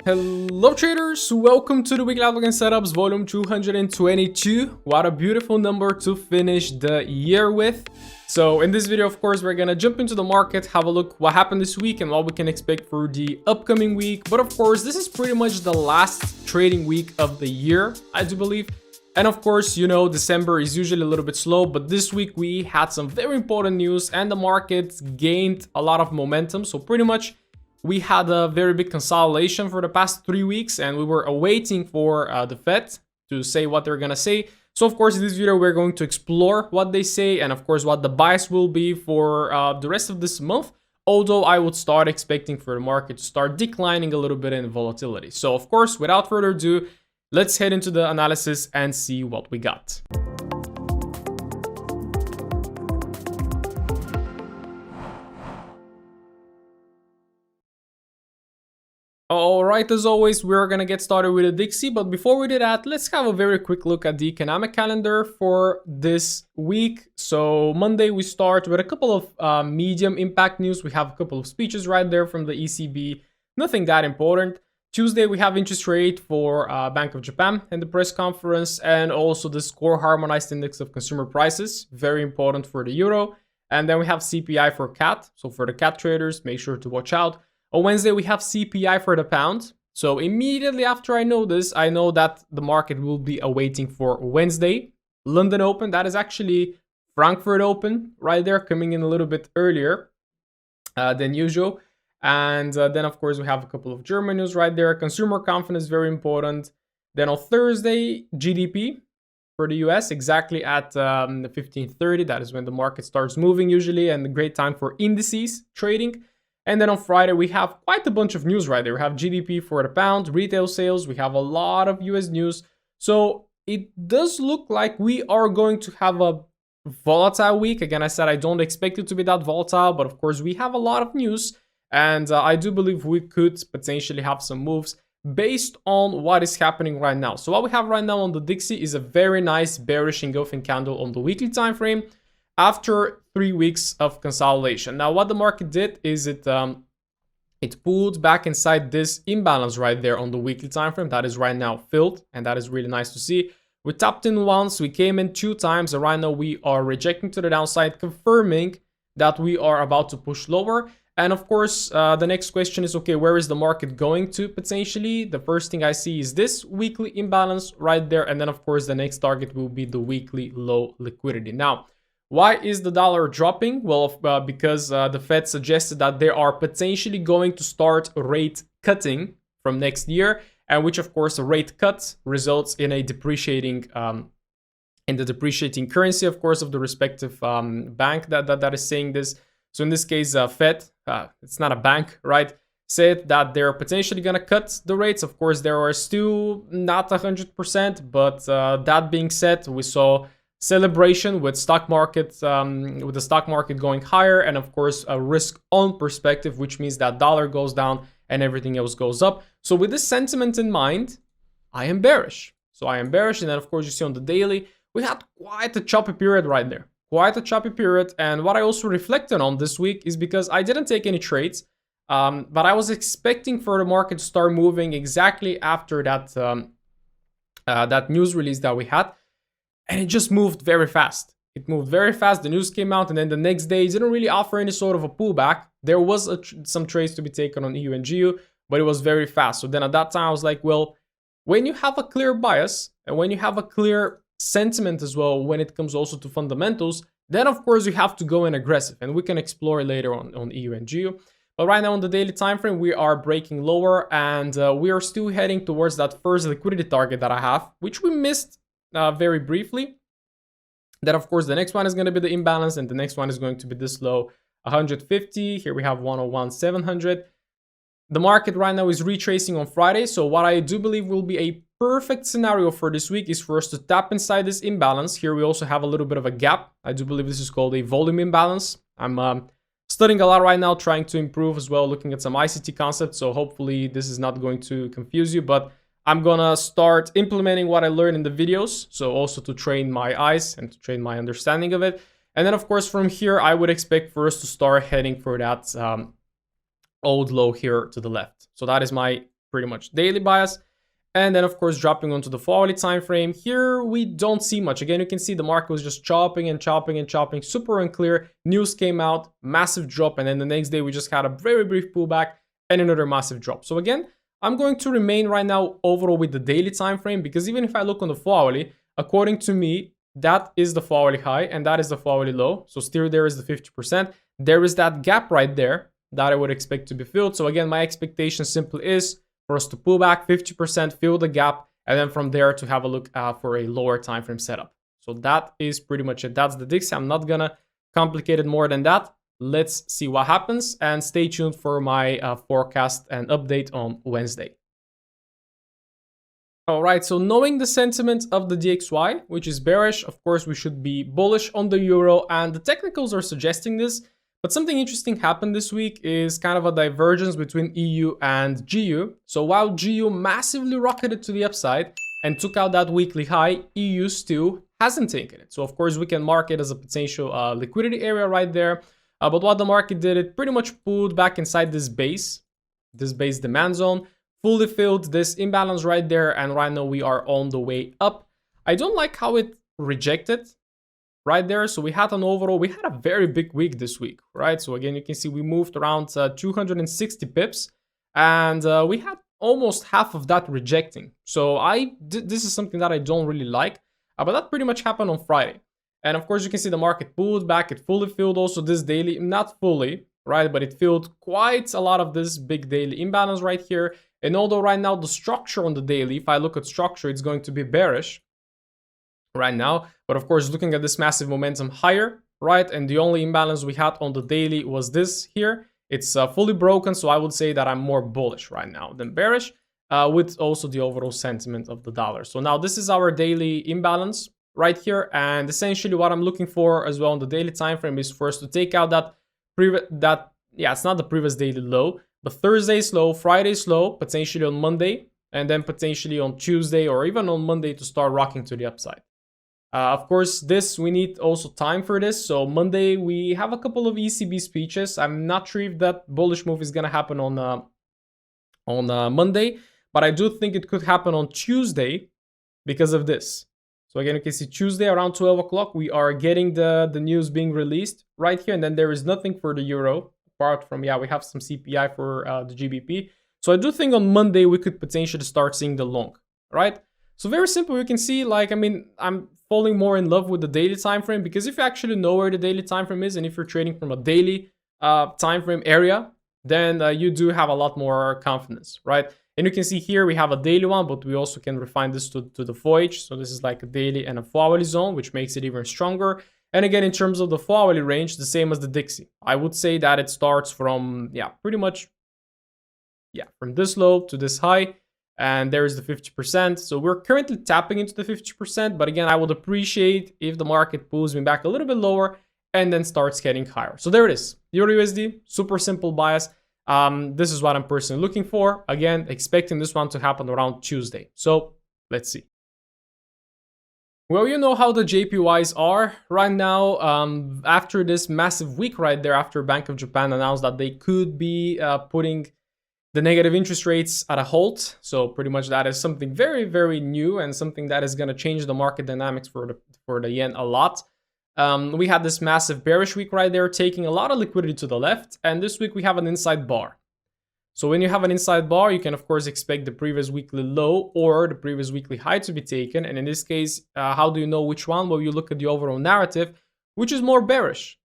Hello traders, welcome to the weekly outlook and setups volume 222. What a beautiful number to finish the year with. So in this video, of course, we're gonna jump into the market, have a look what happened this week and what we can expect for the upcoming week. But of course, this is pretty much the last trading week of the year, I do believe. And of course, you know, December is usually a little bit slow, but this week we had some very important news and the market gained a lot of momentum. So pretty much we had a very big consolidation for the past 3 weeks and we were awaiting for the Fed to say what they're gonna say. So of course in this video we're going to explore what they say and of course what the bias will be for the rest of this month. Although I would start expecting for the market to start declining a little bit in volatility. So of course, without further ado, let's head into the analysis and see what we got. Alright, as always, we're gonna get started with a Dixie, but before we do that, let's have a very quick look at the economic calendar for this week. So Monday we start with a couple of medium impact news. We have a couple of speeches right there from the ECB, nothing that important. Tuesday we have interest rate for Bank of Japan and the press conference, and also the core harmonized index of consumer prices, very important for the euro. And then we have CPI for CAT, so for the CAT traders, make sure to watch out. On Wednesday, we have CPI for the pound. So immediately after I know this, I know that the market will be awaiting for Wednesday. London Open, that is actually Frankfurt Open right there, coming in a little bit earlier than usual. And then, of course, we have a couple of German news right there. Consumer confidence, very important. Then on Thursday, GDP for the US, exactly at 15:30. That is when the market starts moving usually, and a great time for indices trading. And then on Friday, we have quite a bunch of news right there. We have GDP for the pound, retail sales. We have a lot of US news. So it does look like we are going to have a volatile week. Again, I said I don't expect it to be that volatile, but of course we have a lot of news. And I do believe we could potentially have some moves based on what is happening right now. So what we have right now on the Dixie is a very nice bearish engulfing candle on the weekly time frame after 3 weeks of consolidation. Now, what the market did is it pulled back inside this imbalance right there on the weekly time frame that is right now filled, and that is really nice to see. We tapped in once, we came in 2 times, and right now we are rejecting to the downside, confirming that we are about to push lower. And of course, the next question is, okay, where is the market going to potentially? The first thing I see is this weekly imbalance right there, and then of course the next target will be the weekly low liquidity. Now, why is the dollar dropping? Well, because the Fed suggested that they are potentially going to start rate cutting from next year, and which of course a rate cut results in a depreciating currency, of course, of the respective bank that is saying this. So in this case, Fed, it's not a bank, right, said that they're potentially going to cut the rates. Of course, there are still not 100%, but that being said, we saw celebration with stock market, with the stock market going higher, and of course a risk on perspective, which means that dollar goes down and everything else goes up. So with this sentiment in mind, I am bearish. So I am bearish, and then of course you see on the daily we had quite a choppy period right there, quite a choppy period. And what I also reflected on this week is because I didn't take any trades, but I was expecting for the market to start moving exactly after that that news release that we had. And it just moved very fast. It moved very fast. The news came out, and then the next day it didn't really offer any sort of a pullback. There was some trades to be taken on EU and GU, but it was very fast. So then at that time, I was like, well, when you have a clear bias and when you have a clear sentiment as well, when it comes also to fundamentals, then of course you have to go in aggressive, and we can explore later on EU and GU. But right now on the daily time frame, we are breaking lower, and we are still heading towards that first liquidity target that I have, which we missed very briefly. Then of course the next one is going to be the imbalance, and the next one is going to be this low 150. Here we have 101,700. The market right now is retracing on Friday. So what I do believe will be a perfect scenario for this week is for us to tap inside this imbalance. Here we also have a little bit of a gap. I do believe this is called a volume imbalance. I'm studying a lot right now, trying to improve as well, looking at some ICT concepts. So hopefully this is not going to confuse you, but I'm gonna start implementing what I learned in the videos, so also to train my eyes and to train my understanding of it. And then of course from here, I would expect for us to start heading for that old low here to the left. So that is my pretty much daily bias. And then of course dropping onto the hourly time frame. Here we don't see much. Again, you can see the market was just chopping and chopping and chopping, super unclear. News came out, massive drop, and then the next day we just had a very brief pullback and another massive drop. So again, I'm going to remain right now overall with the daily time frame, because even if I look on the hourly, according to me, that is the hourly high and that is the hourly low. So still there is the 50%. There is that gap right there that I would expect to be filled. So again, my expectation simply is for us to pull back 50%, fill the gap, and then from there to have a look for a lower time frame setup. So that is pretty much it. That's the Dixie. I'm not gonna complicate it more than that. Let's see what happens, and stay tuned for my forecast and update on Wednesday. All right, so knowing the sentiment of the DXY, which is bearish, of course, we should be bullish on the euro, and the technicals are suggesting this. But something interesting happened this week is kind of a divergence between EU and GU. So while GU massively rocketed to the upside and took out that weekly high, EU still hasn't taken it. So of course we can mark it as a potential liquidity area right there. But what the market did, it pretty much pulled back inside this base demand zone, fully filled this imbalance right there. And right now we are on the way up. I don't like how it rejected right there. So we had a very big week this week, right? So again, you can see we moved around 260 pips, and we had almost half of that rejecting. So this is something that I don't really like, but that pretty much happened on Friday. And of course you can see the market pulled back, it fully filled also this daily, not fully, right? But it filled quite a lot of this big daily imbalance right here. And although right now the structure on the daily, if I look at structure, it's going to be bearish right now, but of course looking at this massive momentum higher, right, and the only imbalance we had on the daily was this here. It's fully broken, so I would say that I'm more bullish right now than bearish, with also the overall sentiment of the dollar. So now this is our daily imbalance right here, and essentially what I'm looking for as well on the daily time frame is for us to take out it's not the previous daily low, but Thursday's low, Friday's low, potentially on Monday, and then potentially on Tuesday or even on Monday to start rocking to the upside. Of course, we need also time for this. So Monday, we have a couple of ECB speeches. I'm not sure if that bullish move is going to happen on Monday, but I do think it could happen on Tuesday because of this. So again, you can see Tuesday around 12 o'clock, we are getting the news being released right here. And then there is nothing for the euro apart from, we have some CPI for the GBP. So I do think on Monday, we could potentially start seeing the long, right? So very simple, you can see, I'm falling more in love with the daily time frame, because if you actually know where the daily time frame is, and if you're trading from a daily time frame area, then you do have a lot more confidence, right? And you can see here we have a daily one, but we also can refine this to the FOH. So this is like a daily and a hourly zone, which makes it even stronger. And again, in terms of the hourly range, the same as the Dixie. I would say that it starts from, pretty much, from this low to this high. And there is the 50%. So we're currently tapping into the 50%. But again, I would appreciate if the market pulls me back a little bit lower and then starts getting higher. So there it is. Euro USD, super simple bias. This is what I'm personally looking for. Again, expecting this one to happen around Tuesday. So let's see. Well, you know how the JPYs are right now. After this massive week right there, after Bank of Japan announced that they could be putting the negative interest rates at a halt. So pretty much that is something very, very new and something that is going to change the market dynamics for the yen a lot. We had this massive bearish week right there, taking a lot of liquidity to the left. And this week we have an inside bar. So when you have an inside bar, you can of course expect the previous weekly low or the previous weekly high to be taken. And in this case, how do you know which one? Well, you look at the overall narrative, which is more bearish.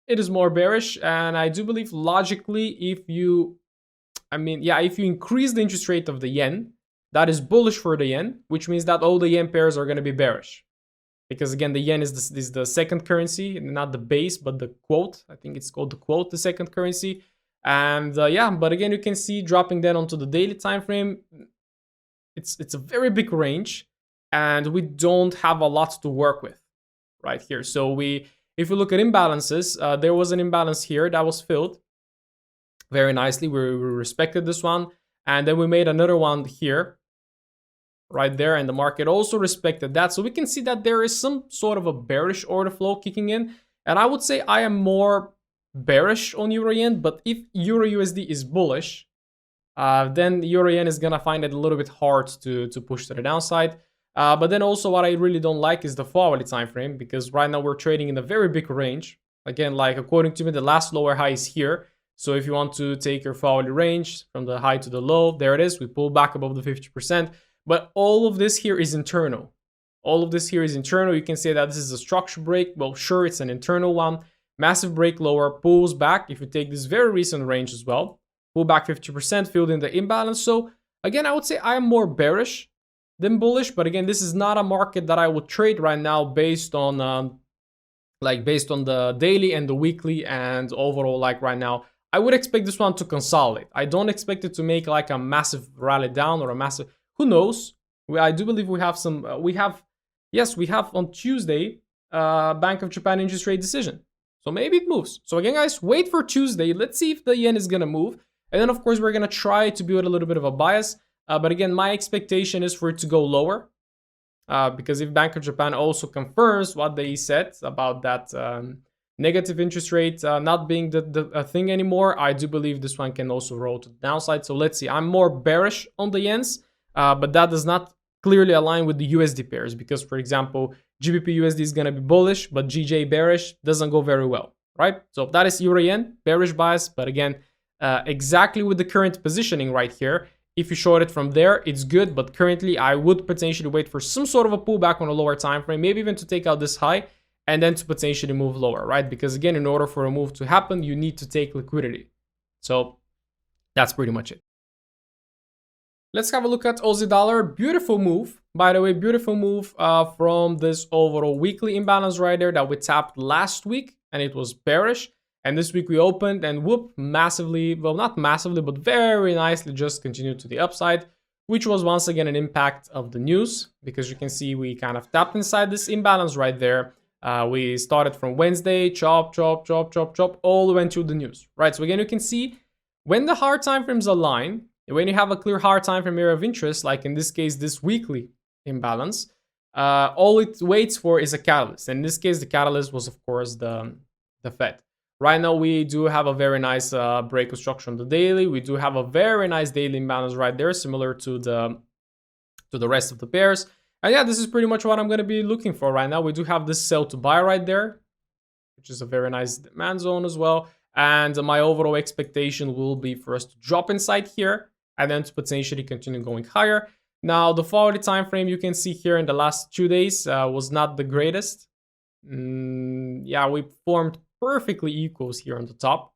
It is more bearish. And I do believe logically, if you increase the interest rate of the yen, that is bullish for the yen, which means that all the yen pairs are going to be bearish. Because again, the yen is the second currency, not the base, but the quote. I think it's called the quote, the second currency. And but again, you can see dropping down onto the daily time frame. It's a very big range, and we don't have a lot to work with right here. So if we look at imbalances, there was an imbalance here that was filled very nicely. We respected this one, and then we made another one here right there, and the market also respected that. So we can see that there is some sort of a bearish order flow kicking in, and I would say I am more bearish on euro yen. But if euro USD is bullish, then euro yen is gonna find it a little bit hard to push to the downside. But then also what I really don't like is the hourly time frame, because right now we're trading in a very big range. Again, like according to me, the last lower high is here. So if you want to take your hourly range from the high to the low, there it is. We pull back above the 50%. But all of this here is internal. All of this here is internal. You can say that this is a structure break. Well, sure, it's an internal one. Massive break lower, pulls back. If you take this very recent range as well, pull back 50%, filled in the imbalance. So again, I would say I am more bearish than bullish. But again, this is not a market that I would trade right now based on based on the daily and the weekly and overall. Like right now, I would expect this one to consolidate. I don't expect it to make like a massive rally down or a massive, who knows? I do believe we have some, we have on Tuesday, Bank of Japan interest rate decision. So maybe it moves. So again, guys, wait for Tuesday. Let's see if the yen is going to move. And then, of course, we're going to try to build a little bit of a bias. But again, my expectation is for it to go lower. Because if Bank of Japan also confirms what they said about that negative interest rate not being the thing anymore, I do believe this one can also roll to the downside. So let's see. I'm more bearish on the yens, but that does not clearly align with the USD pairs, because, for example, GBP USD is going to be bullish, but GJ bearish doesn't go very well, right? So that is euro yen, bearish bias. But again, exactly with the current positioning right here, if you short it from there, it's good. But currently, I would potentially wait for some sort of a pullback on a lower time frame, maybe even to take out this high and then to potentially move lower, right? Because again, in order for a move to happen, you need to take liquidity. So that's pretty much it. Let's have a look at Aussie dollar. Beautiful move, by the way, beautiful move from this overall weekly imbalance right there that we tapped last week, and it was bearish. And this week we opened and whoop, massively, well, not massively, but very nicely just continued to the upside, which was once again an impact of the news, because you can see we kind of tapped inside this imbalance right there. We started from Wednesday, chop, chop, chop, chop, chop, all the way into the news, right? So again, you can see when the hard time frames align, when you have a clear hard time frame area of interest, like in this case, this weekly imbalance, all it waits for is a catalyst. And in this case, the catalyst was, of course, the Fed. Right now, we do have a very nice break of structure on the daily. We do have a very nice daily imbalance right there, similar to the rest of the pairs. And yeah, this is pretty much what I'm going to be looking for right now. We do have this sell to buy right there, which is a very nice demand zone as well. And my overall expectation will be for us to drop inside here and then to potentially continue going higher. Now, the hourly time frame you can see here in the last 2 days was not the greatest. Yeah, we formed perfectly equals here on the top.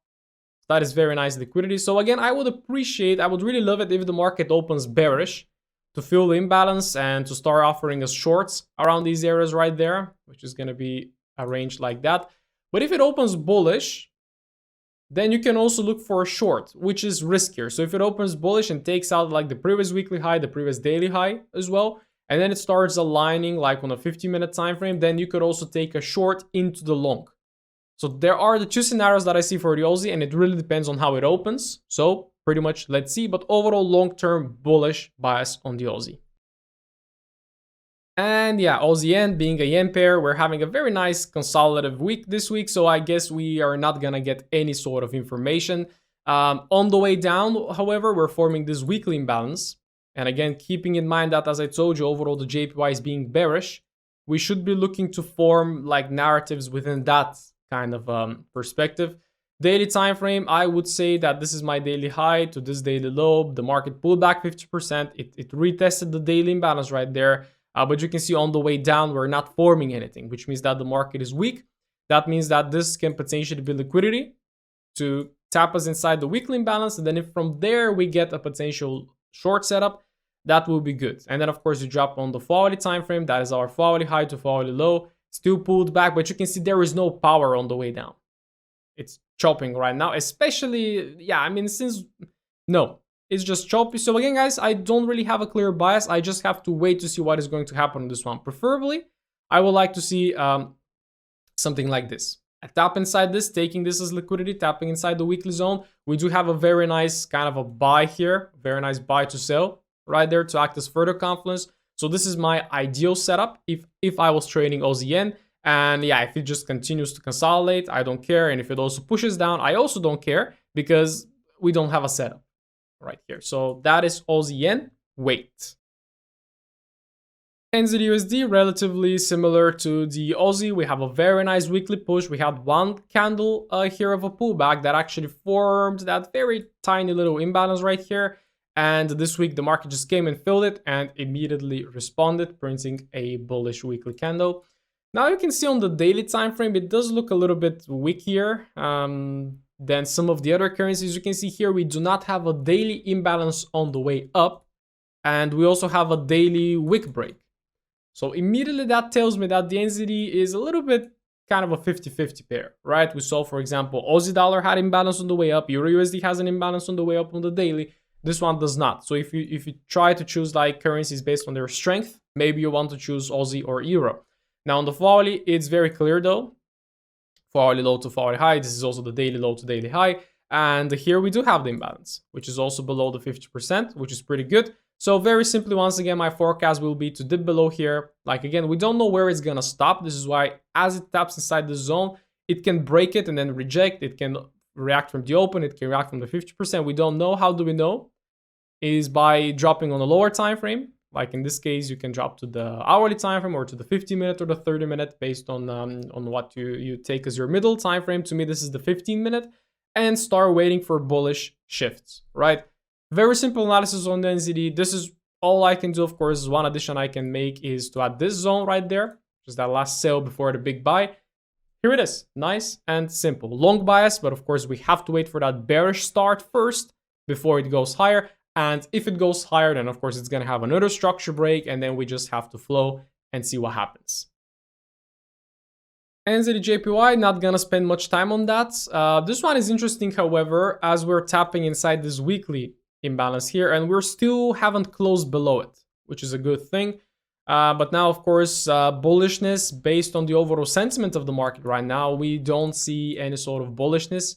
That is very nice liquidity. So again, I would really love it if the market opens bearish to fill the imbalance and to start offering us shorts around these areas right there, which is going to be arranged like that. But if it opens bullish, then you can also look for a short, which is riskier. So if it opens bullish and takes out like the previous weekly high, the previous daily high as well, and then it starts aligning like on a 15-minute time frame, then you could also take a short into the long. So there are the two scenarios that I see for the Aussie, and it really depends on how it opens. So pretty much let's see, but overall long-term bullish bias on the Aussie. And yeah, Aussie yen being a yen pair, we're having a very nice consolidative week this week. So I guess we are not going to get any sort of information. On the way down, however, we're forming this weekly imbalance. And again, keeping in mind that, as I told you, overall the JPY is being bearish, we should be looking to form like narratives within that kind of perspective. Daily time frame, I would say that this is my daily high to this daily low. The market pulled back 50%. It retested the daily imbalance right there. But you can see on the way down, we're not forming anything, which means that the market is weak. That means that this can potentially be liquidity to tap us inside the weekly imbalance. And then if from there we get a potential short setup, that will be good. And then, of course, you drop on the hourly time frame. That is our hourly high to hourly low. Still pulled back, but you can see there is no power on the way down. It's chopping right now, especially, yeah, I mean, it's just choppy. So again, guys, I don't really have a clear bias. I just have to wait to see what is going to happen on this one. Preferably, I would like to see something like this. I tap inside this, taking this as liquidity, tapping inside the weekly zone. We do have a very nice kind of a buy here, very nice buy to sell right there to act as further confluence. So this is my ideal setup if I was trading Aussie yen. And yeah, if it just continues to consolidate, I don't care. And if it also pushes down, I also don't care, because we don't have a setup. right here. So that is Aussie yen weight. NZUSD, relatively similar to the Aussie. We have a very nice weekly push. We had one candle here of a pullback that actually formed that very tiny little imbalance right here. And this week, the market just came and filled it and immediately responded, printing a bullish weekly candle. Now you can see on the daily time frame, it does look a little bit weaker than some of the other currencies. You can see here, we do not have a daily imbalance on the way up. And we also have a daily wick break. So immediately that tells me that the NZD is a little bit kind of a 50-50 pair, right? We saw, for example, Aussie dollar had imbalance on the way up. Euro USD has an imbalance on the way up on the daily. This one does not. So if you try to choose like currencies based on their strength, maybe you want to choose Aussie or Euro. Now on the hourly, it's very clear though. Hourly low to hourly high. This is also the daily low to daily high. And here we do have the imbalance, which is also below the 50%, which is pretty good. So very simply, once again, my forecast will be to dip below here. Like again, we don't know where it's gonna stop. This is why as it taps inside the zone, it can break it and then reject. It can react from the open. It can react from the 50%. We don't know. How do we know? Is by dropping on a lower time frame. Like in this case, you can drop to the hourly time frame or to the 50-minute or the 30-minute based on what you take as your middle time frame. To me, this is the 15-minute, and start waiting for bullish shifts, right? Very simple analysis on the NZD. This is all I can do. Of course, one addition I can make is to add this zone right there, just that last sale before the big buy. Here it is, nice and simple. Long bias, but of course we have to wait for that bearish start first before it goes higher. And if it goes higher, then of course it's gonna have another structure break, and then we just have to flow and see what happens. NZD-JPY, not gonna spend much time on that. This one is interesting, however, as we're tapping inside this weekly imbalance here, and we're still haven't closed below it, which is a good thing. But now, of course, bullishness based on the overall sentiment of the market right now, we don't see any sort of bullishness.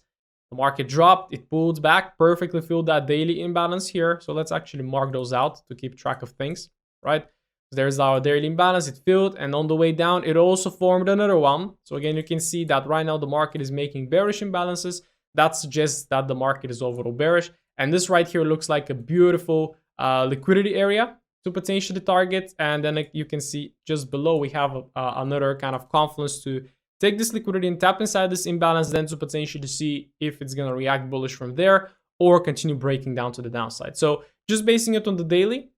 The market dropped, it pulled back, perfectly filled that daily imbalance here. So let's actually mark those out to keep track of things, right? There's our daily imbalance, it filled, and on the way down, it also formed another one. So again, you can see that right now the market is making bearish imbalances. That suggests that the market is overall bearish. And this right here looks like a beautiful liquidity area to potentially target. And then you can see just below, we have another kind of confluence to take this liquidity and tap inside this imbalance, then to potentially see if it's going to react bullish from there or continue breaking down to the downside. So just basing it on the daily,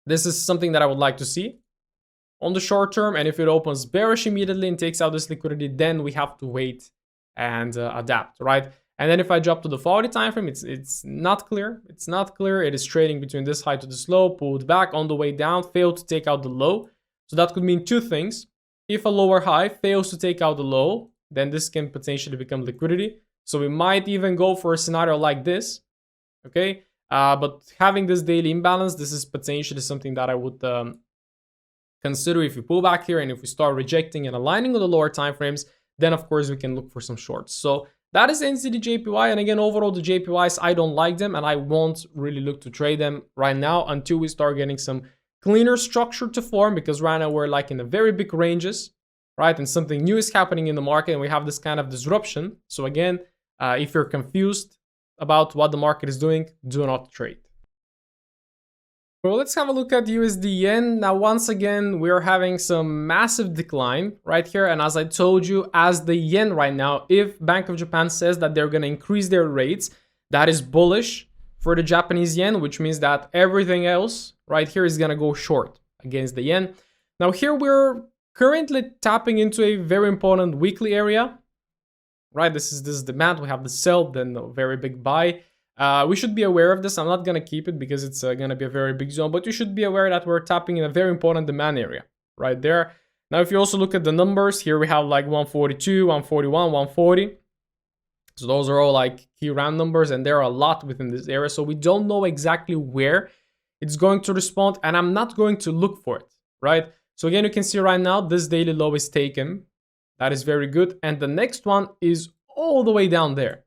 this is something that I would like to see on the short term. And if it opens bearish immediately and takes out this liquidity, then we have to wait and adapt, right? And then if I drop to the 40 time frame, it's not clear. It's not clear. It is trading between this high to this low, pulled back on the way down, failed to take out the low. So that could mean two things. If a lower high fails to take out the low, then this can potentially become liquidity. So we might even go for a scenario like this, okay? But having this daily imbalance, this is potentially something that I would consider. If we pull back here and if we start rejecting and aligning with the lower time frames, then of course we can look for some shorts. So that is NZD-JPY. And again, overall, the JPYs, I don't like them and I won't really look to trade them right now until we start getting some cleaner structure to form, because right now we're like in the very big ranges, right? And something new is happening in the market and we have this kind of disruption. So again, if you're confused about what the market is doing, do not trade. Well, let's have a look at USD yen. Now, once again, we're having some massive decline right here. And as I told you, as the yen right now, if Bank of Japan says that they're going to increase their rates, that is bullish for the Japanese yen, which means that everything else right here is going to go short against the yen. Now, here we're currently tapping into a very important weekly area, right? This is demand. We have the sell, then a very big buy. We should be aware of this. I'm not going to keep it because it's going to be a very big zone, but you should be aware that we're tapping in a very important demand area right there. Now, if you also look at the numbers, here we have like 142, 141, 140. So those are all like key round numbers, and there are a lot within this area. So we don't know exactly where it's going to respond, and I'm not going to look for it, right? So again, you can see right now, this daily low is taken. That is very good. And the next one is all the way down there.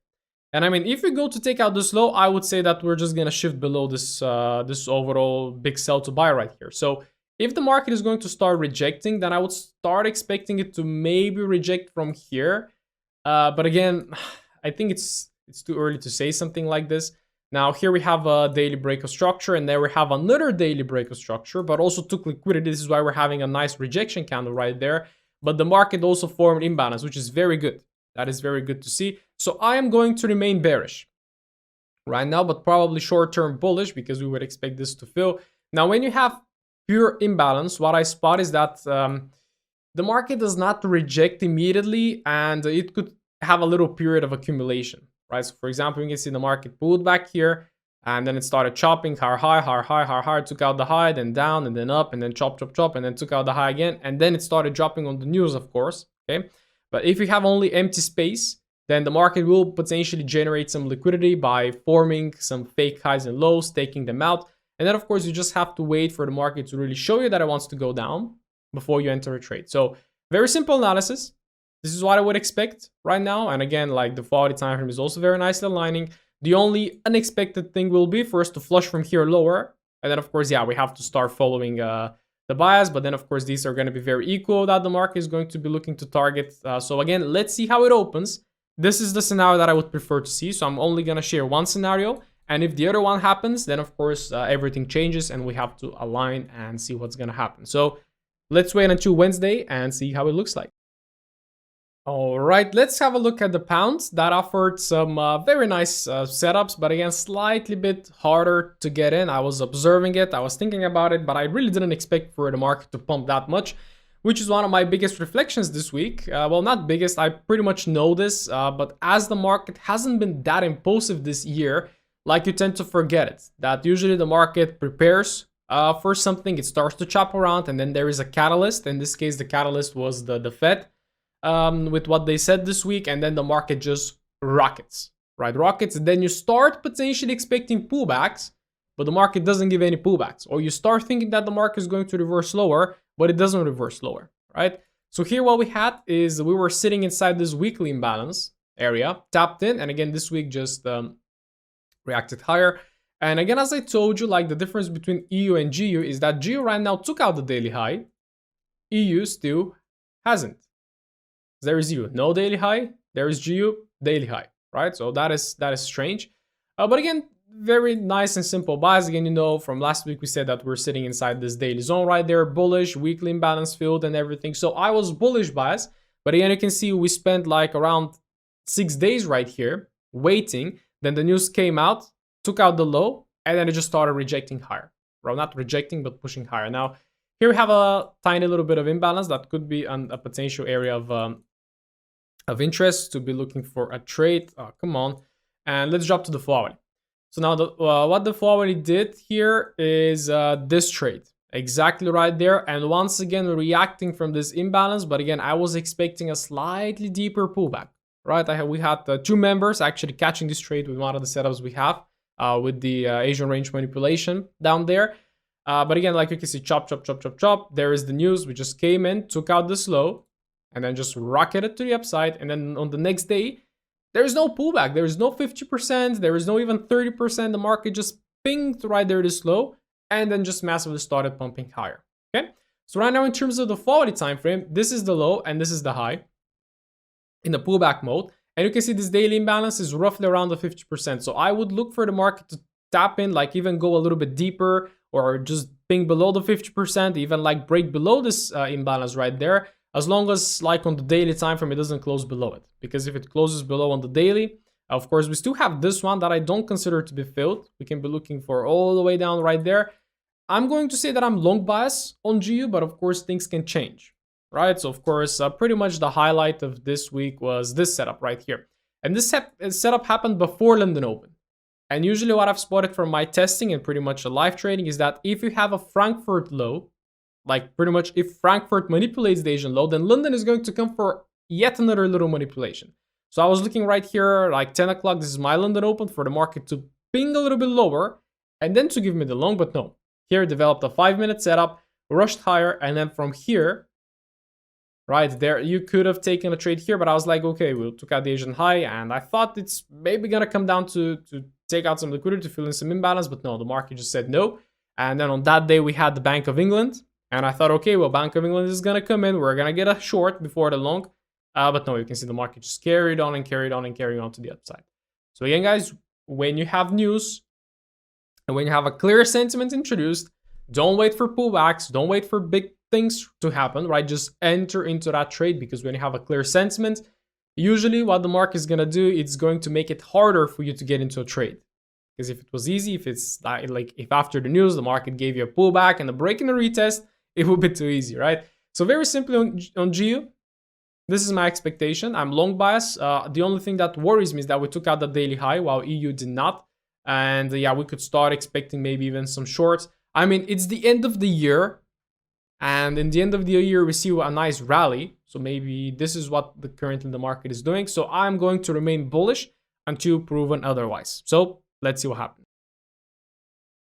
And I mean, if we go to take out this low, I would say that we're just going to shift below this, this overall big sell to buy right here. So if the market is going to start rejecting, then I would start expecting it to maybe reject from here. But again, I think it's too early to say something like this. Now here we have a daily break of structure, and there we have another daily break of structure, but also took liquidity. This is why we're having a nice rejection candle right there. But the market also formed imbalance, which is very good. That is very good to see. So I am going to remain bearish right now, but probably short-term bullish because we would expect this to fill. Now, when you have pure imbalance, what I spot is that the market does not reject immediately, and it could have a little period of accumulation, right? So for example, you can see the market pulled back here, and then it started chopping higher high, higher high, higher high, took out the high, then down, and then up, and then chop, chop, chop, and then took out the high again, and then it started dropping on the news, of course, okay? But if you have only empty space, then the market will potentially generate some liquidity by forming some fake highs and lows, taking them out. And then, of course, you just have to wait for the market to really show you that it wants to go down before you enter a trade. So very simple analysis. This is what I would expect right now. And again, like the volatility time frame is also very nicely aligning. The only unexpected thing will be for us to flush from here lower. And then, of course, yeah, we have to start following the bias. But then, of course, these are going to be very equal that the market is going to be looking to target. So again, let's see how it opens. This is the scenario that I would prefer to see. So I'm only going to share one scenario. And if the other one happens, then of course everything changes and we have to align and see what's going to happen. So let's wait until Wednesday and see how it looks like. All right, let's have a look at the pounds. That offered some very nice setups, but again, slightly bit harder to get in. I was observing it, I was thinking about it, but I really didn't expect for the market to pump that much, which is one of my biggest reflections this week. Well, not biggest, I pretty much know this, but as the market hasn't been that impulsive this year, like you tend to forget it, that usually the market prepares for something, it starts to chop around, and then there is a catalyst. In this case, the catalyst was the Fed with what they said this week, and then the market just rockets, right? Rockets, and then you start potentially expecting pullbacks, but the market doesn't give any pullbacks. Or you start thinking that the market is going to reverse lower, but it doesn't reverse lower, right? So here what we had is we were sitting inside this weekly imbalance area, tapped in, and again, this week just reacted higher. And again, as I told you, like the difference between EU and GU is that GU right now took out the daily high. EU still hasn't. There is EU, no daily high. There is GU, daily high, right? So that is strange. But again, very nice and simple buys. Again, you know, from last week, we said that we're sitting inside this daily zone right there, bullish, weekly imbalance filled and everything. So I was bullish bias. But again, you can see we spent like around 6 days right here waiting. Then the news came out, took out the low, and then it just started rejecting higher. Well, not rejecting, but pushing higher. Now, here we have a tiny little bit of imbalance that could be a potential area of interest to be looking for a trade. Come on. And let's drop to the volatility. So now what the volatility did here is this trade. Exactly right there. And once again, reacting from this imbalance. But again, I was expecting a slightly deeper pullback. Right, we had 2 members actually catching this trade with one of the setups we have with the Asian range manipulation down there. But again, like you can see, chop, chop, chop, chop, chop. There is the news. We just came in, took out this low, and then just rocketed to the upside. And then on the next day, there is no pullback. There is no 50%. There is no even 30%. The market just pinged right there this low, and then just massively started pumping higher. Okay. So right now, in terms of the volatility time frame, this is the low and this is the high in the pullback mode, and you can see this daily imbalance is roughly around the 50%. So I would look for the market to tap in, like even go a little bit deeper or just ping below the 50%, even like break below this imbalance right there, as long as like on the daily time frame it doesn't close below it. Because if it closes below on the daily, of course we still have this one that I don't consider to be filled. We can be looking for all the way down right there. I'm going to say that I'm long bias on GU, but of course things can change. Right, so of course, pretty much the highlight of this week was this setup right here. And this setup happened before London Open. And usually what I've spotted from my testing and pretty much a live trading is that if you have a Frankfurt low, like pretty much if Frankfurt manipulates the Asian low, then London is going to come for yet another little manipulation. So I was looking right here, like 10 o'clock, this is my London Open, for the market to ping a little bit lower and then to give me the long, but no. Here developed a 5-minute setup, rushed higher, and then from here, right there, you could have taken a trade here, but I was like, okay, we took out the Asian high, and I thought it's maybe gonna come down to take out some liquidity to fill in some imbalance, but no, the market just said no. And then on that day, we had the Bank of England, and I thought, okay, well, Bank of England is gonna come in, we're gonna get a short before the long, but no, you can see the market just carried on and carried on and carried on to the upside. So again, guys, when you have news and when you have a clear sentiment introduced, don't wait for pullbacks, don't wait for big things to happen, right? Just enter into that trade, because when you have a clear sentiment, usually what the market is going to do, it's going to make it harder for you to get into a trade. Because if it was easy, if it's like if after the news the market gave you a pullback and a break in the retest, it would be too easy, right? So very simply on GU, this is my expectation. I'm long bias. The only thing that worries me is that we took out the daily high while EU did not. And yeah, we could start expecting maybe even some shorts. I mean, it's the end of the year. And in the end of the year, we see a nice rally. So maybe this is what currently the market is doing. So I'm going to remain bullish until proven otherwise. So let's see what happens.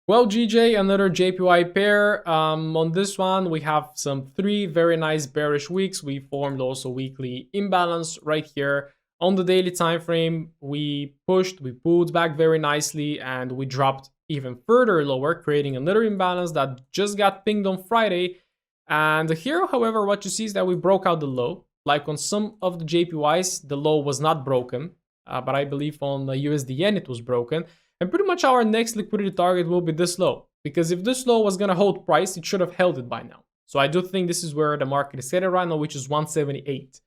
Well, GJ, another JPY pair. On this one, we have some 3 very nice bearish weeks. We formed also weekly imbalance right here. On the daily time frame, we pushed, we pulled back very nicely, and we dropped even further lower, creating another imbalance that just got pinged on Friday. And here, however, what you see is that we broke out the low. Like on some of the JPYs, the low was not broken, but I believe on the USDN it was broken. And pretty much our next liquidity target will be this low, because if this low was going to hold price, it should have held it by now. So I do think this is where the market is headed right now, which is 178.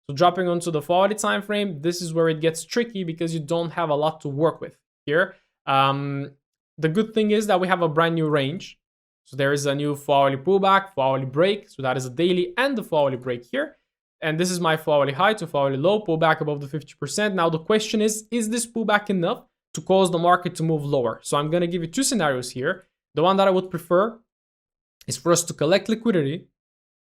So dropping onto the 40 time frame, this is where it gets tricky because you don't have a lot to work with here. The good thing is that we have a brand new range. So there is a new 4-hourly pullback, 4-hourly break. So that is a daily and the 4-hourly break here. And this is my 4-hourly high to 4-hourly low, pullback above the 50%. Now the question is this pullback enough to cause the market to move lower? So I'm going to give you 2 scenarios here. The one that I would prefer is for us to collect liquidity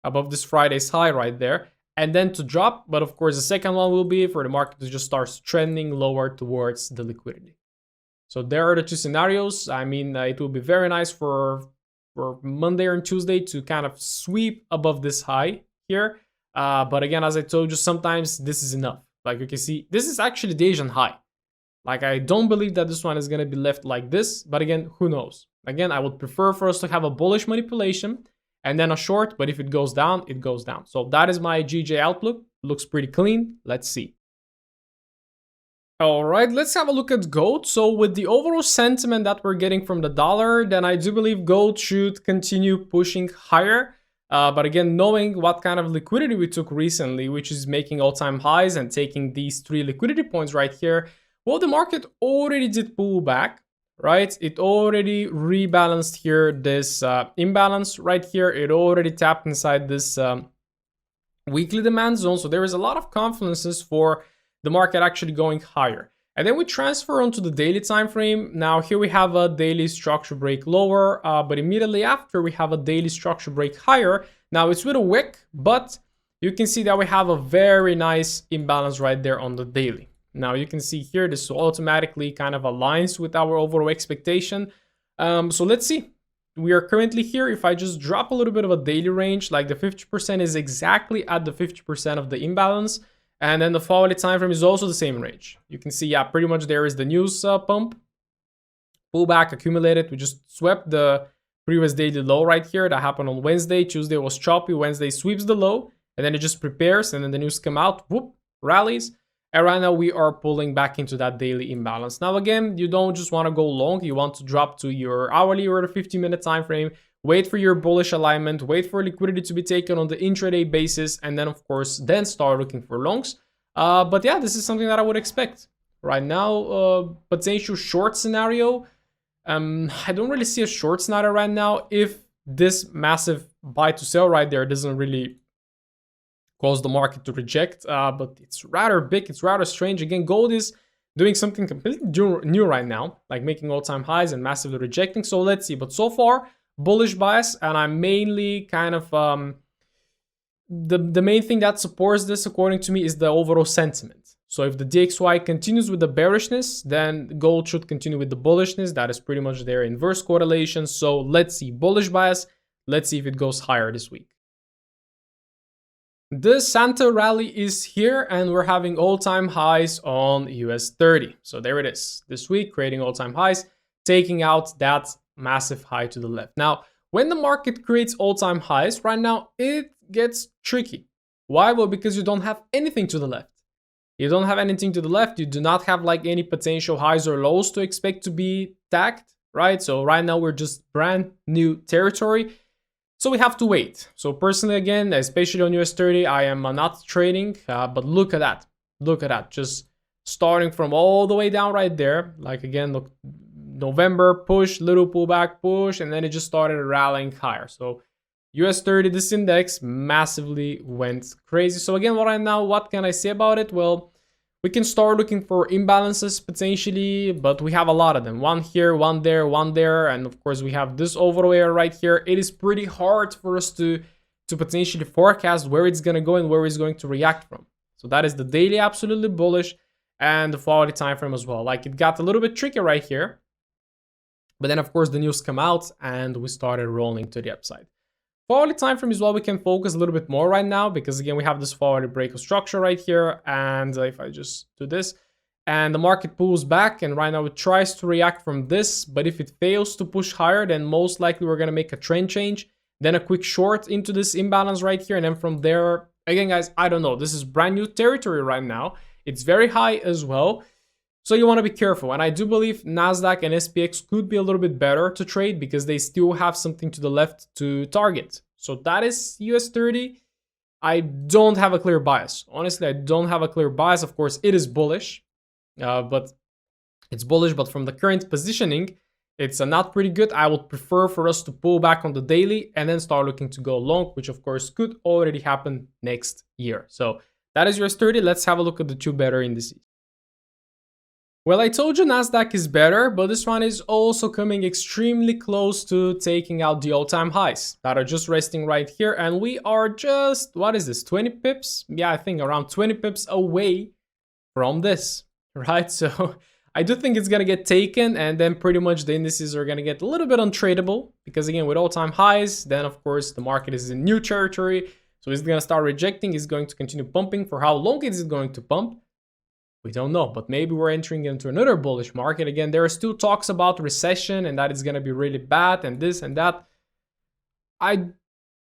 above this Friday's high right there, and then to drop. But of course, the second one will be for the market to just start trending lower towards the liquidity. So there are the 2 scenarios. I mean, it will be very nice for Monday or Tuesday to kind of sweep above this high here. But again, as I told you, sometimes this is enough. Like you can see, this is actually the Asian high. Like, I don't believe that this one is going to be left like this, but again, who knows? Again, I would prefer for us to have a bullish manipulation and then a short, but if it goes down, it goes down. So that is my GJ outlook. Looks pretty clean. Let's see. All right, let's have a look at gold. So with the overall sentiment that we're getting from the dollar, then I do believe gold should continue pushing higher. But again, knowing what kind of liquidity we took recently, which is making all-time highs and taking these 3 liquidity points right here, well, the market already did pull back, right? It already rebalanced here, this imbalance right here. It already tapped inside this weekly demand zone. So there is a lot of confidences for the market actually going higher. And then we transfer onto the daily time frame. Now here we have a daily structure break lower, but immediately after we have a daily structure break higher. Now it's with a wick, but you can see that we have a very nice imbalance right there on the daily. Now you can see here, this automatically kind of aligns with our overall expectation. So let's see. We are currently here. If I just drop a little bit of a daily range, like the 50% is exactly at the 50% of the imbalance. And then the 4-hourly time frame is also the same range. You can see, yeah, pretty much there is the news pump. Pullback accumulated. We just swept the previous daily low right here. That happened on Wednesday. Tuesday was choppy. Wednesday sweeps the low. And then it just prepares. And then the news come out. Whoop, rallies. And right now we are pulling back into that daily imbalance. Now again, you don't just want to go long. You want to drop to your hourly or the 15-minute time frame. Wait for your bullish alignment. Wait for liquidity to be taken on the intraday basis. And then, of course, then start looking for longs. But yeah, this is something that I would expect. Right now, potential short scenario. I don't really see a short scenario right now if this massive buy to sell right there doesn't really cause the market to reject, but it's rather big, it's rather strange. Again, gold is doing something completely new right now, like making all-time highs and massively rejecting. So let's see. But so far, bullish bias, and I'm mainly kind of the main thing that supports this, according to me, is the overall sentiment. So if the DXY continues with the bearishness, then gold should continue with the bullishness. That is pretty much their inverse correlation. So let's see, bullish bias. Let's see if it goes higher this week. The Santa rally is here, and we're having all-time highs on US 30. So there it is. This week, creating all-time highs, taking out that massive high to the left. Now, when the market creates all-time highs, right now, it gets tricky. Why? Well, because you don't have anything to the left. You don't have anything to the left. You do not have like any potential highs or lows to expect to be tagged, right? So right now we're just brand new territory. So we have to wait. So personally, again, especially on US30, I am not trading, but look at that. Look at that. Just starting from all the way down right there. Like again, look, November push, little pullback push, and then it just started rallying higher. So US30, this index massively went crazy. So again, what can I say about it? Well, we can start looking for imbalances potentially, but we have a lot of them. One here, one there, and of course we have this overall area right here. It is pretty hard for us to potentially forecast where it's gonna go and where it's going to react from. So that is the daily absolutely bullish and the volatility time frame as well. Like it got a little bit tricky right here, but then of course the news come out and we started rolling to the upside. Volatility time frame is what we can focus a little bit more right now, because again we have this volatility break of structure right here, and if I just do this and the market pulls back, and right now it tries to react from this, but if it fails to push higher, then most likely we're going to make a trend change, then a quick short into this imbalance right here, and then from there, again guys, I don't know, this is brand new territory right now. It's very high as well. So you want to be careful, and I do believe Nasdaq and SPX could be a little bit better to trade because they still have something to the left to target. So that is US30. I don't have a clear bias. Honestly, I don't have a clear bias. Of course, it is bullish, but it's bullish, but from the current positioning, it's not pretty good. I would prefer for us to pull back on the daily and then start looking to go long, which of course could already happen next year. So that is US30. Let's have a look at the two better indices. Well, I told you Nasdaq is better, but this one is also coming extremely close to taking out the all-time highs that are just resting right here. And we are just, what is this, 20 pips? Yeah, I think around 20 pips away from this, right? So I do think it's going to get taken, and then pretty much the indices are going to get a little bit untradeable, because again, with all-time highs, then of course the market is in new territory. So it's going to start rejecting, it's going to continue pumping. For how long is it going to pump? We don't know, but maybe we're entering into another bullish market. Again, there are still talks about recession and that it's going to be really bad and this and that. I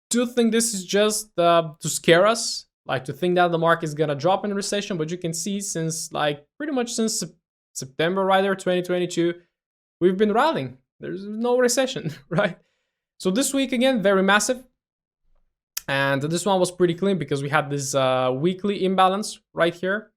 do think this is just to scare us, like to think that the market is going to drop in recession. But you can see since like pretty much since September right there, 2022, we've been rallying. There's no recession, right? So this week, again, very massive. And this one was pretty clean because we had this weekly imbalance right here.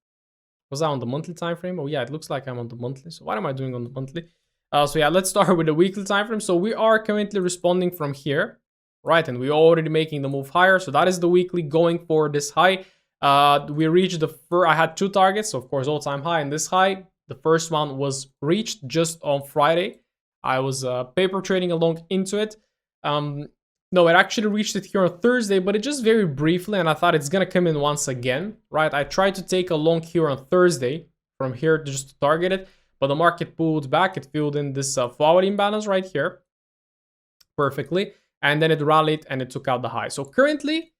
Was I on the monthly time frame? Oh yeah, it looks like I'm on the monthly. So what am I doing on the monthly? So yeah, let's start with the weekly time frame. So we are currently responding from here, right? And we're already making the move higher. So that is the weekly going for this high. We reached the first, I had two targets. So of course, all-time high and this high. The first one was reached just on Friday. I was paper trading along into it. No, it actually reached it here on Thursday, but it just very briefly, and I thought it's gonna come in once again, right? I tried to take a long here on Thursday from here just to target it, but the market pulled back. It filled in this forward imbalance right here perfectly, and then it rallied and it took out the high. So currently,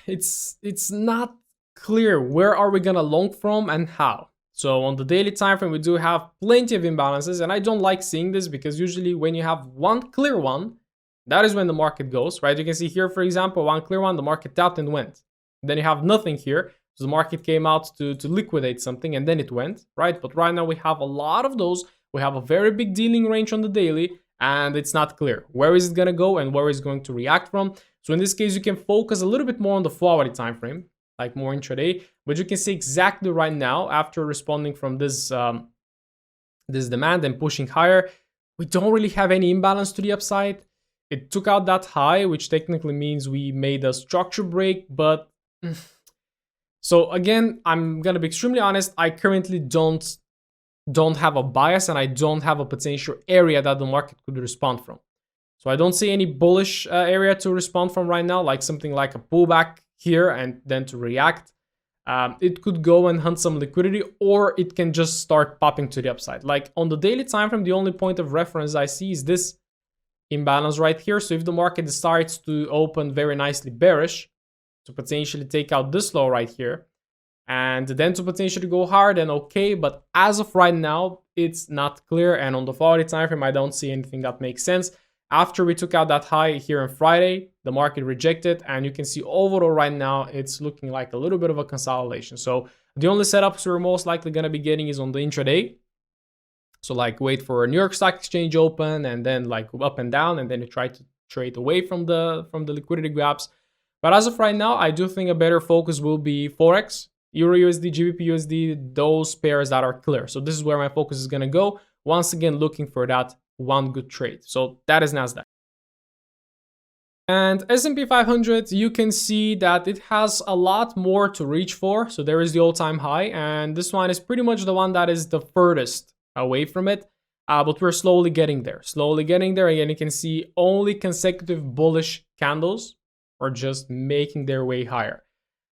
it's not clear where are we gonna long from and how. So on the daily time frame, we do have plenty of imbalances, and I don't like seeing this because usually when you have one clear one, that is when the market goes, right? You can see here, for example, one clear one, the market tapped and went. Then you have nothing here, so the market came out to liquidate something and then it went, right? But right now we have a lot of those. We have a very big dealing range on the daily, and it's not clear where is it gonna go and where is it going to react from. So in this case, you can focus a little bit more on the volatility time frame, like more intraday, but you can see exactly right now after responding from this this demand and pushing higher, we don't really have any imbalance to the upside. It took out that high, which technically means we made a structure break, but so again, I'm gonna be extremely honest, I currently don't have a bias and I don't have a potential area that the market could respond from. So I don't see any bullish area to respond from right now, like something like a pullback here and then to react. It could go and hunt some liquidity, or it can just start popping to the upside. Like on the daily time frame, the only point of reference I see is this imbalance right here. So if the market decides to open very nicely bearish to potentially take out this low right here and then to potentially go hard, then okay, but as of right now, it's not clear. And on the volatility time frame, I don't see anything that makes sense. After we took out that high here on Friday, the market rejected, and you can see overall right now, it's looking like a little bit of a consolidation. So the only setups we're most likely going to be getting is on the intraday. So like wait for a New York Stock Exchange open and then like up and down, and then you try to trade away from the liquidity grabs. But as of right now, I do think a better focus will be Forex, Euro USD, GBP USD, those pairs that are clear. So this is where my focus is going to go. Once again, looking for that one good trade. So that is Nasdaq. And S&P 500, you can see that it has a lot more to reach for. So there is the all-time high, and this one is pretty much the one that is the furthest away from it. But we're slowly getting there. Again, you can see only consecutive bullish candles are just making their way higher.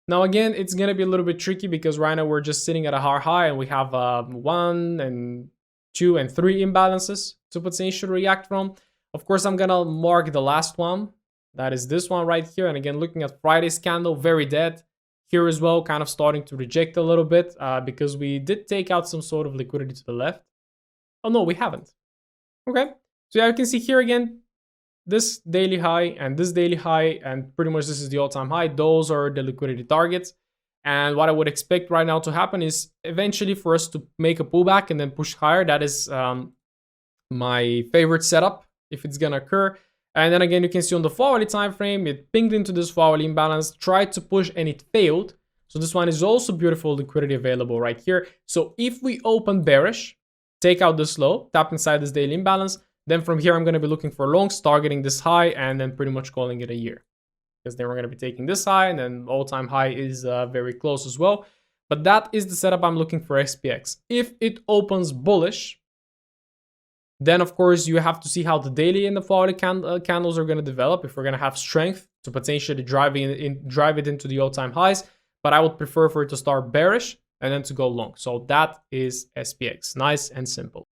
Now, again, it's going to be a little bit tricky because right now we're just sitting at a high and we have 1 and 2 and 3 imbalances to potentially react from. Of course, I'm going to mark the last one. That is this one right here. And again, looking at Friday's candle, very dead. Here as well, kind of starting to reject a little bit because we did take out some sort of liquidity to the left. Oh, no, we haven't. Okay. So yeah, you can see here again, this daily high and this daily high, and pretty much this is the all-time high. Those are the liquidity targets. And what I would expect right now to happen is eventually for us to make a pullback and then push higher. That is my favorite setup if it's going to occur. And then again, you can see on the hourly time frame, it pinged into this hourly imbalance, tried to push and it failed. So this one is also beautiful liquidity available right here. So if we open bearish, take out this low, tap inside this daily imbalance, then from here, I'm going to be looking for longs, targeting this high, and then pretty much calling it a year. Because then we're going to be taking this high, and then all-time high is very close as well. But that is the setup I'm looking for SPX. If it opens bullish, then of course you have to see how the daily and the hourly candles are going to develop. If we're going to have strength to potentially drive it into the all-time highs. But I would prefer for it to start bearish and then to go long. So that is SPX. Nice and simple.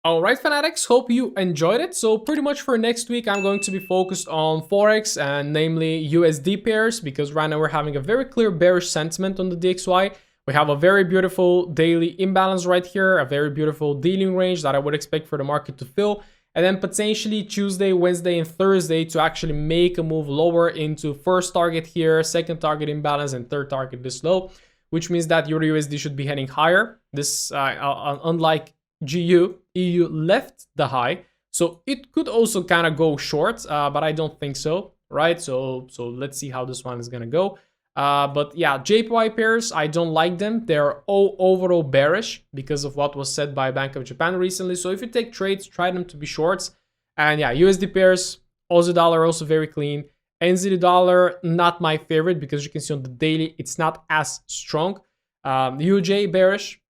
Alright, Fanatics, hope you enjoyed it. So pretty much for next week, I'm going to be focused on Forex and namely USD pairs, because right now we're having a very clear bearish sentiment on the DXY. We have a very beautiful daily imbalance right here, a very beautiful dealing range that I would expect for the market to fill. And then potentially Tuesday, Wednesday, and Thursday to actually make a move lower into first target here, second target imbalance, and third target this low, which means that Euro USD should be heading higher. This, unlike EU left the high, so it could also kind of go short, but I don't think so, right? So let's see how this one is gonna go. But yeah, JPY pairs, I don't like them. They're all overall bearish because of what was said by Bank of Japan recently. So if you take trades, try them to be shorts. And yeah, USD pairs, Aussie dollar also very clean. NZD dollar, not my favorite because you can see on the daily, it's not as strong. UJ bearish,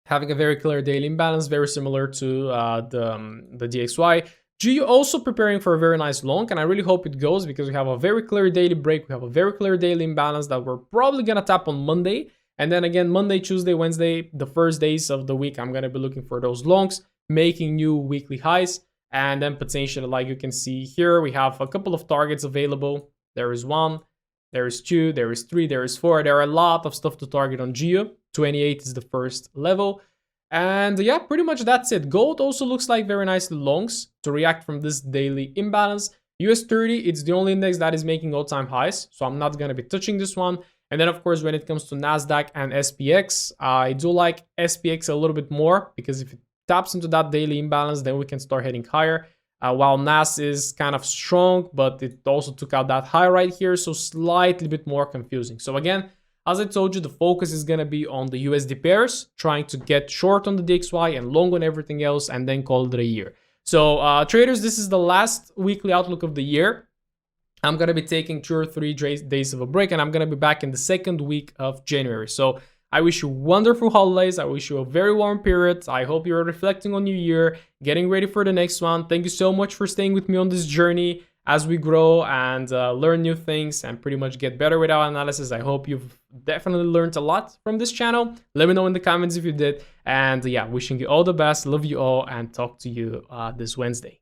having a very clear daily imbalance, very similar to the DXY. GU also preparing for a very nice long, and I really hope it goes because we have a very clear daily break. We have a very clear daily imbalance that we're probably going to tap on Monday. And then again, Monday, Tuesday, Wednesday, the first days of the week, I'm going to be looking for those longs, making new weekly highs. And then potentially, like you can see here, we have a couple of targets available. There is 1, there is 2, there is 3, there is 4. There are a lot of stuff to target on GU. 28 is the first level. And yeah, pretty much that's it. Gold also looks like very nicely longs to react from this daily imbalance. US 30, it's the only index that is making all-time highs, so I'm not going to be touching this one. And then, of course, when it comes to NASDAQ and SPX, I do like SPX a little bit more because if it taps into that daily imbalance, then we can start heading higher. While NAS is kind of strong, but it also took out that high right here, so slightly bit more confusing. So again, as I told you, the focus is going to be on the USD pairs, trying to get short on the DXY and long on everything else, and then call it a year. So traders, this is the last weekly outlook of the year. I'm going to be taking 2 or 3 days of a break, and I'm going to be back in the second week of January. So I wish you wonderful holidays. I wish you a very warm period. I hope you're reflecting on New Year, getting ready for the next one. Thank you so much for staying with me on this journey as we grow and learn new things and pretty much get better with our analysis. I hope you've definitely learned a lot from this channel. Let me know in the comments if you did. And yeah, wishing you all the best. Love you all and talk to you this Wednesday.